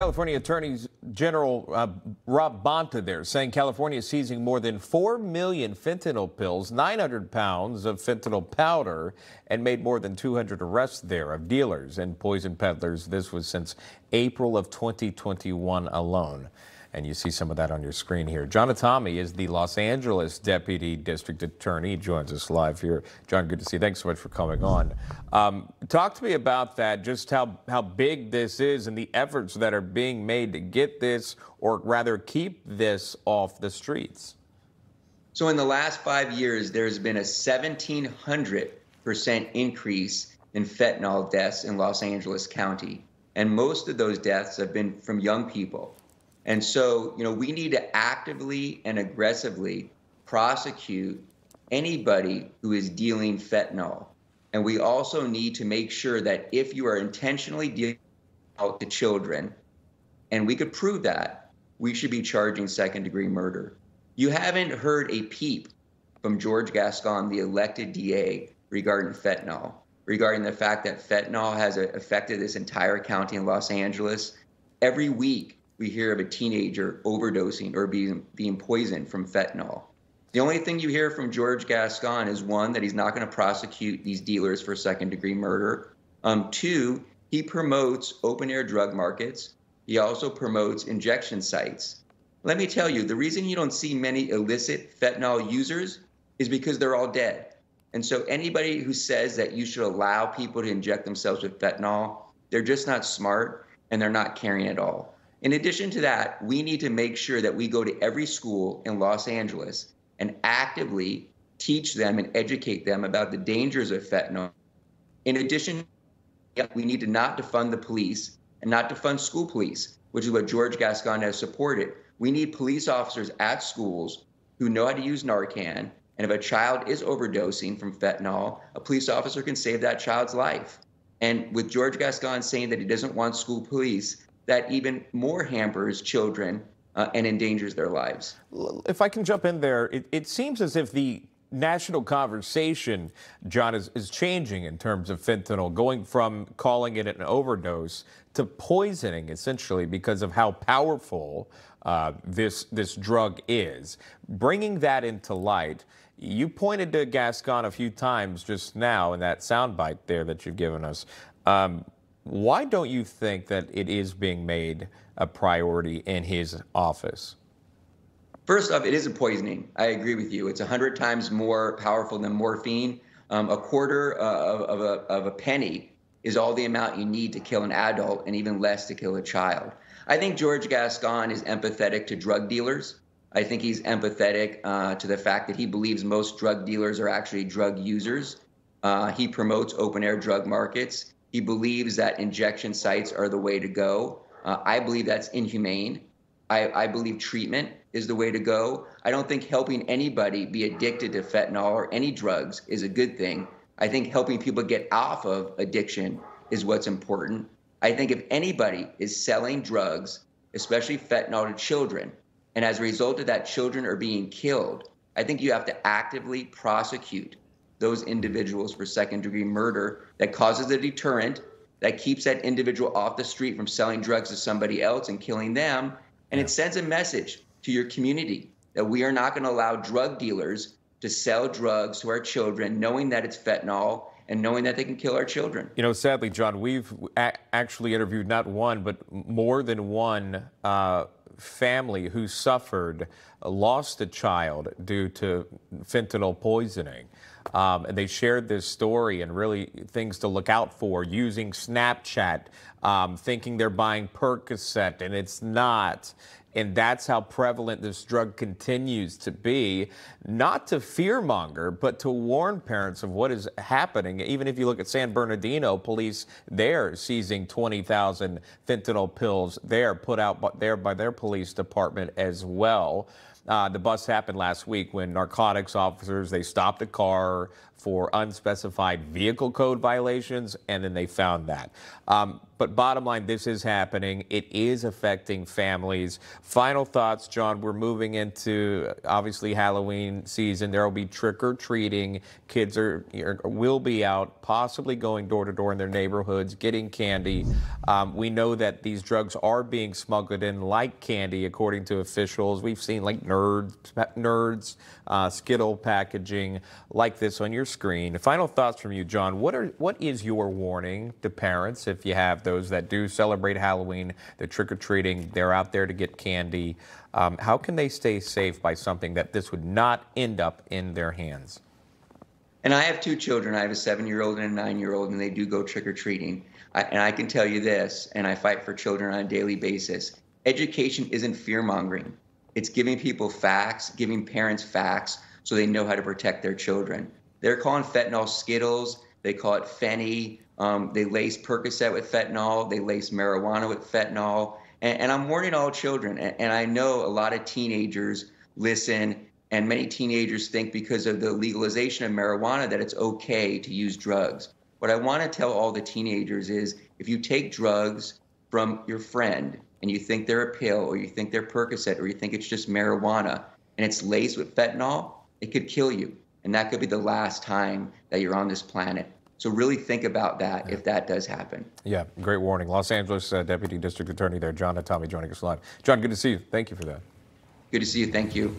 California Attorney General Rob Bonta there saying California is seizing more than 4 million fentanyl pills, 900 pounds of fentanyl powder, and made more than 200 arrests there of dealers and poison peddlers. This was since April of 2021 alone. And you see some of that on your screen here. Jon Hatami is the Los Angeles Deputy District Attorney. He joins us live here. John, good to see you. Thanks so much for coming on. Talk to me about that, just how big this is and the efforts that are being made to get this, or rather keep this off the streets. So in the last 5 years, there's been a 1,700% increase in fentanyl deaths in Los Angeles County. And most of those deaths have been from young people. And so, we need to actively and aggressively prosecute anybody who is dealing fentanyl. And we also need to make sure that if you are intentionally dealing out to children, and we could prove that, we should be charging second-degree murder. You haven't heard a peep from George Gascon, the elected DA, regarding fentanyl, regarding the fact that fentanyl has affected this entire county in Los Angeles. Every week, we hear of a teenager overdosing or being poisoned from fentanyl. The only thing you hear from George Gascon is, one, that he's not going to prosecute these dealers for second-degree murder. Two, he promotes open-air drug markets. He also promotes injection sites. Let me tell you, the reason you don't see many illicit fentanyl users is because they're all dead. And so anybody who says that you should allow people to inject themselves with fentanyl, they're just not smart and they're not caring at all. In addition to that, we need to make sure that we go to every school in Los Angeles and actively teach them and educate them about the dangers of fentanyl. In addition, we need to not defund the police and not defund school police, which is what George Gascon has supported. We need police officers at schools who know how to use Narcan, and if a child is overdosing from fentanyl, a police officer can save that child's life. And with George Gascon saying that he doesn't want school police, that even more hampers children and endangers their lives. If I can jump in there, it seems as if the national conversation, John, is changing in terms of fentanyl, going from calling it an overdose to poisoning, essentially, because of how powerful this drug is. Bringing that into light, you pointed to Gascon a few times just now in that soundbite there that you've given us. Why don't you think that it is being made a priority in his office? First off, it is a poisoning. I agree with you. It's 100 times more powerful than morphine. A quarter of a penny is all the amount you need to kill an adult, and even less to kill a child. I think George Gascon is empathetic to drug dealers. I think he's empathetic to the fact that he believes most drug dealers are actually drug users. He promotes open-air drug markets. He believes that injection sites are the way to go. I believe that's inhumane. I believe treatment is the way to go. I don't think helping anybody be addicted to fentanyl or any drugs is a good thing. I think helping people get off of addiction is what's important. I think if anybody is selling drugs, especially fentanyl, to children, and as a result of that, children are being killed, I think you have to actively prosecute those individuals for second-degree murder. That causes a deterrent, that keeps that individual off the street from selling drugs to somebody else and killing them. And it sends a message to your community that we are not going to allow drug dealers to sell drugs to our children, knowing that it's fentanyl and knowing that they can kill our children. Sadly, John, we've actually interviewed not one, but more than one family who lost a child due to fentanyl poisoning. And they shared this story and really things to look out for, using Snapchat, thinking they're buying Percocet, and it's not. And that's how prevalent this drug continues to be, not to fearmonger, but to warn parents of what is happening. Even if you look at San Bernardino, police there seizing 20,000 fentanyl pills there, put out there by their police department as well. The bust happened last week when narcotics officers, they stopped a car for unspecified vehicle code violations, and then they found that. But bottom line, this is happening. It is affecting families. Final thoughts, John. We're moving into, obviously, Halloween season. There will be trick-or-treating. Kids will be out, possibly going door to door in their neighborhoods, getting candy. We know that these drugs are being smuggled in like candy, according to officials. We've seen like Nerds, Skittle packaging like this on your screen. Final thoughts from you, John. What is your warning to parents if you have those that do celebrate Halloween, they're trick-or-treating, they're out there to get candy? How can they stay safe by something that this would not end up in their hands? And I have two children. I have a 7-year-old and a 9-year-old, and they do go trick-or-treating. And I can tell you this, and I fight for children on a daily basis. Education isn't fear-mongering. It's giving people facts, giving parents facts so they know how to protect their children. They're calling fentanyl Skittles. They call it Fenny. They lace Percocet with fentanyl. They lace marijuana with fentanyl. And I'm warning all children. And I know a lot of teenagers listen, and many teenagers think because of the legalization of marijuana that it's okay to use drugs. What I want to tell all the teenagers is if you take drugs from your friend and you think they're a pill or you think they're Percocet or you think it's just marijuana and it's laced with fentanyl, it could kill you. And that could be the last time that you're on this planet. So really think about that if that does happen. Yeah, great warning. Los Angeles Deputy District Attorney there, Jon Hatami, joining us live. John, good to see you. Thank you for that. Good to see you. Thank you.